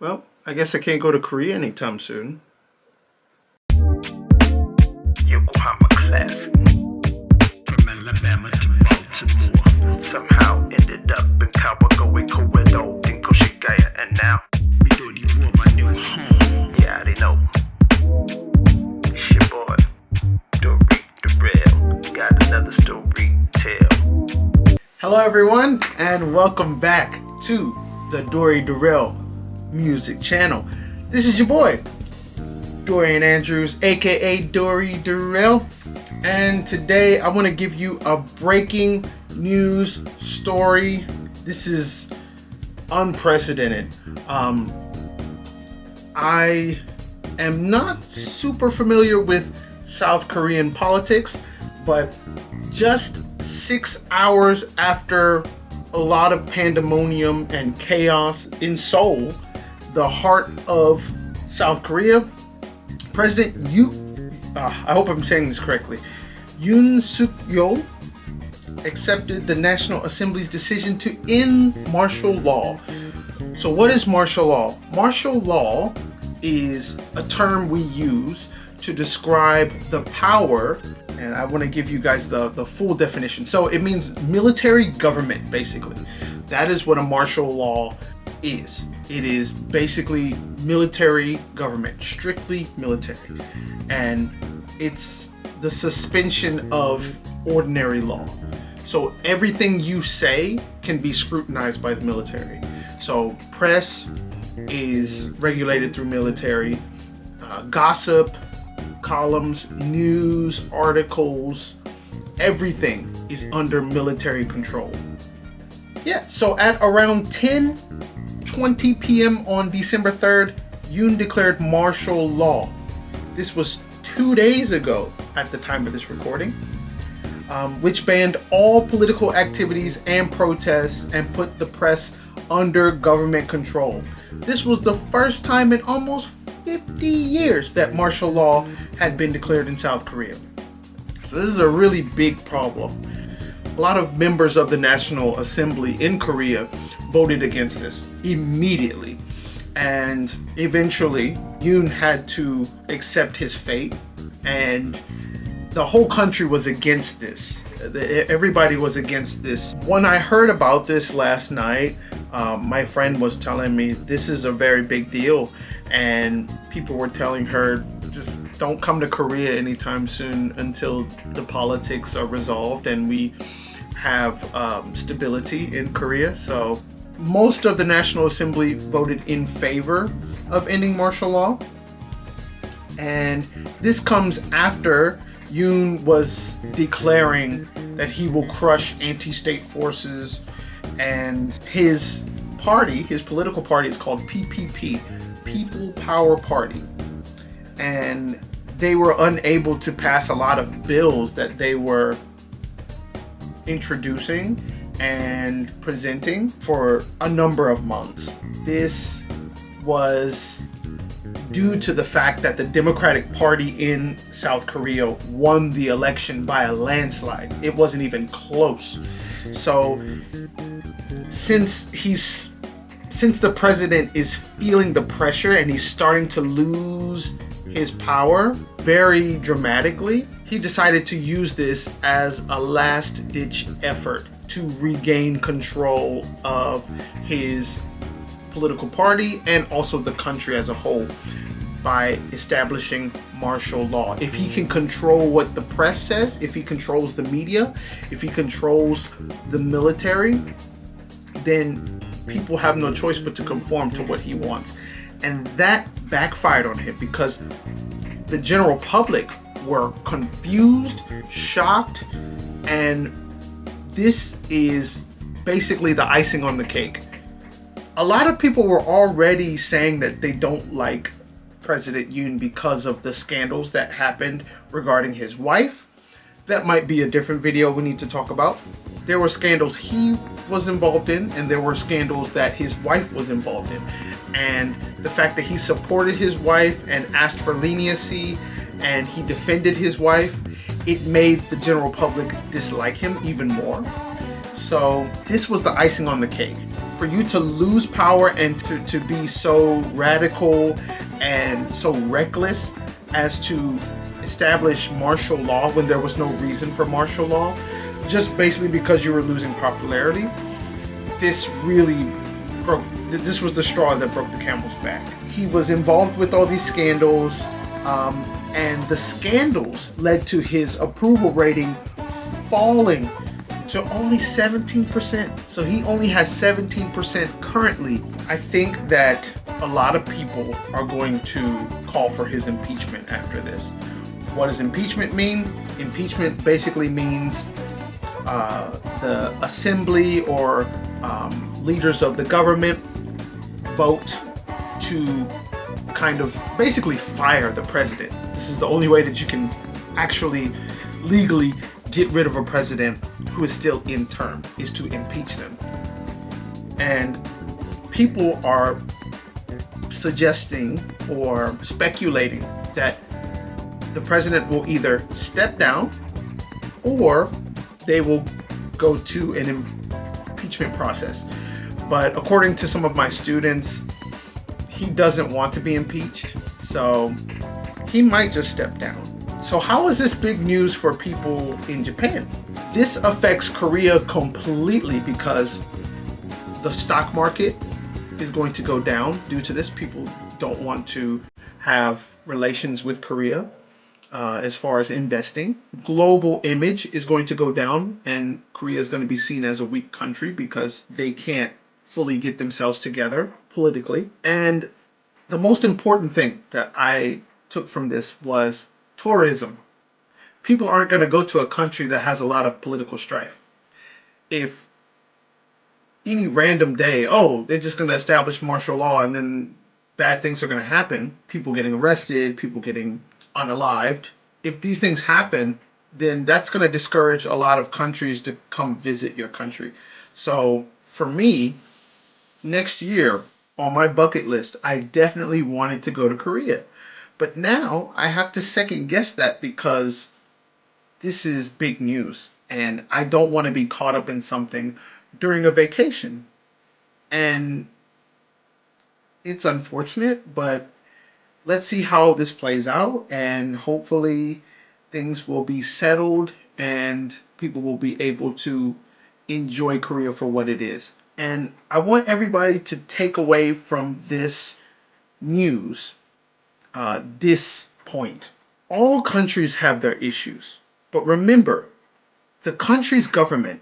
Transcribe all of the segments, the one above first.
Well, I guess I can't go to Korea anytime soon. Yokohama class from Alabama to Baltimore. Somehow ended up in Kawagoe, Kowedo, Dinko, Shigaya, and now Midori War, my new home. Yeah, they know. It's your boy, Dory Darrell. Got another story to tell. Hello everyone, and welcome back to the Dory Darrell Music Channel. This is your boy, Dorian Andrews, aka Dory Darrell, and today I want to give you a breaking news story. This is unprecedented. I am not super familiar with South Korean politics, but just 6 hours after a lot of pandemonium and chaos in Seoul, the heart of South Korea, President I hope I'm saying this correctly, Yoon Suk-yeol accepted the National Assembly's decision to end martial law. So what is martial law? Martial law is a term we use to describe the power, and I want to give you guys the full definition. So it means military government, basically. That is what a martial law is. It is basically military government, strictly military. And it's the suspension of ordinary law. So everything you say can be scrutinized by the military. So press is regulated through military, gossip, columns, news, articles, everything is under military control. Yeah, so at around 10:20 p.m. on December 3rd, Yoon declared martial law. This was 2 days ago at the time of this recording, which banned all political activities and protests and put the press under government control. This was the first time in almost 50 years that martial law had been declared in South Korea. So this is a really big problem. A lot of members of the National Assembly in Korea voted against this immediately. And eventually, Yoon had to accept his fate, and the whole country was against this. Everybody was against this. When I heard about this last night, my friend was telling me this is a very big deal, and people were telling her, just don't come to Korea anytime soon until the politics are resolved and we have stability in Korea. So most of the National Assembly voted in favor of ending martial law, and this comes after Yoon was declaring that he will crush anti-state forces, and his party, his political party, is called PPP, People Power Party, and they were unable to pass a lot of bills that they were introducing and presenting for a number of months. This was due to the fact that the Democratic Party in South Korea won the election by a landslide. It wasn't even close. So since the president is feeling the pressure and he's starting to lose his power very dramatically, he decided to use this as a last-ditch effort to regain control of his political party and also the country as a whole by establishing martial law. If he can control what the press says, if he controls the media, if he controls the military, then people have no choice but to conform to what he wants. And that backfired on him because the general public were confused, shocked, and this is basically the icing on the cake. A lot of people were already saying that they don't like President Yoon because of the scandals that happened regarding his wife. That might be a different video we need to talk about. There were scandals he was involved in, and there were scandals that his wife was involved in. And the fact that he supported his wife and asked for leniency and he defended his wife, it made the general public dislike him even more. So this was the icing on the cake for you to lose power and to be so radical and so reckless as to establish martial law when there was no reason for martial law, just basically because you were losing popularity, this was the straw that broke the camel's back. He was involved with all these scandals, and the scandals led to his approval rating falling to only 17%. So he only has 17% currently. I think that a lot of people are going to call for his impeachment after this. What does impeachment mean? Impeachment basically means the assembly or leaders of the government vote to kind of basically fire the president. This is the only way that you can actually legally get rid of a president who is still in term, is to impeach them. And people are suggesting or speculating that the president will either step down or they will go to an impeachment process. But according to some of my students, he doesn't want to be impeached, so he might just step down. So how is this big news for people in Japan? This affects Korea completely because the stock market is going to go down due to this. People don't want to have relations with Korea as far as investing. Global image is going to go down, and Korea is going to be seen as a weak country because they can't fully get themselves together politically. And the most important thing that I took from this was tourism. People aren't going to go to a country that has a lot of political strife. If any random day, they're just going to establish martial law and then bad things are going to happen, people getting arrested, people getting unalived. If these things happen, then that's going to discourage a lot of countries to come visit your country. So for me, next year on my bucket list, I definitely wanted to go to Korea. But now I have to second guess that because this is big news and I don't want to be caught up in something during a vacation. And it's unfortunate, but let's see how this plays out, and hopefully things will be settled and people will be able to enjoy Korea for what it is. And I want everybody to take away from this news this point. All countries have their issues, but remember, the country's government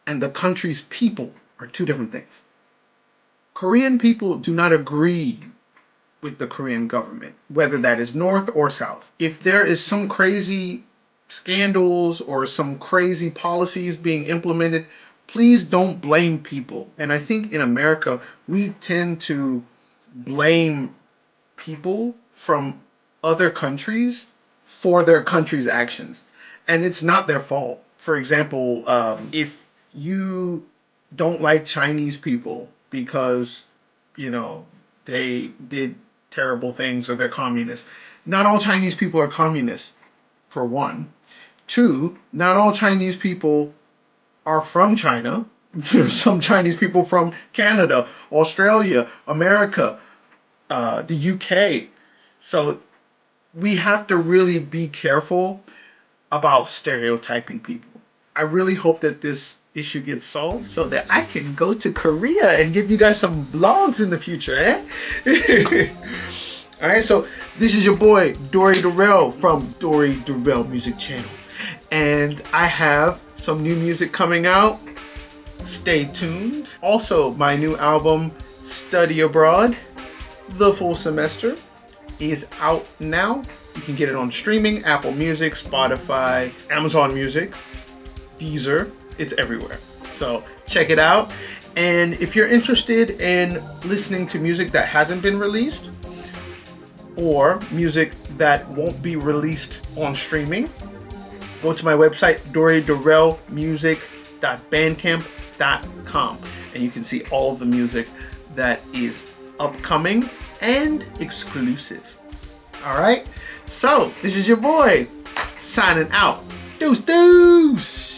and the country's people are two different things. Korean people do not agree with the Korean government, whether that is North or South. If there is some crazy scandals or some crazy policies being implemented, please don't blame people. And I think in America, we tend to blame people from other countries for their country's actions. And it's not their fault. For example, if you don't like Chinese people because, they did terrible things or they're communists, not all Chinese people are communists, for one. Two, not all Chinese people are from China. Some Chinese people from Canada, Australia, America, the UK. So we have to really be careful about stereotyping people. I really hope that this issue gets solved so that I can go to Korea and give you guys some vlogs in the future, All right, so this is your boy, Dory Durrell from Dory Durrell Music Channel. And I have some new music coming out. Stay tuned. Also, my new album, Study Abroad, The Full Semester, is out now. You can get it on streaming, Apple Music, Spotify, Amazon Music, Deezer. It's everywhere. So check it out. And if you're interested in listening to music that hasn't been released or music that won't be released on streaming, go to my website, dorydurrellmusic.bandcamp.com, and you can see all of the music that is upcoming and exclusive. All right, so this is your boy signing out. Deuce.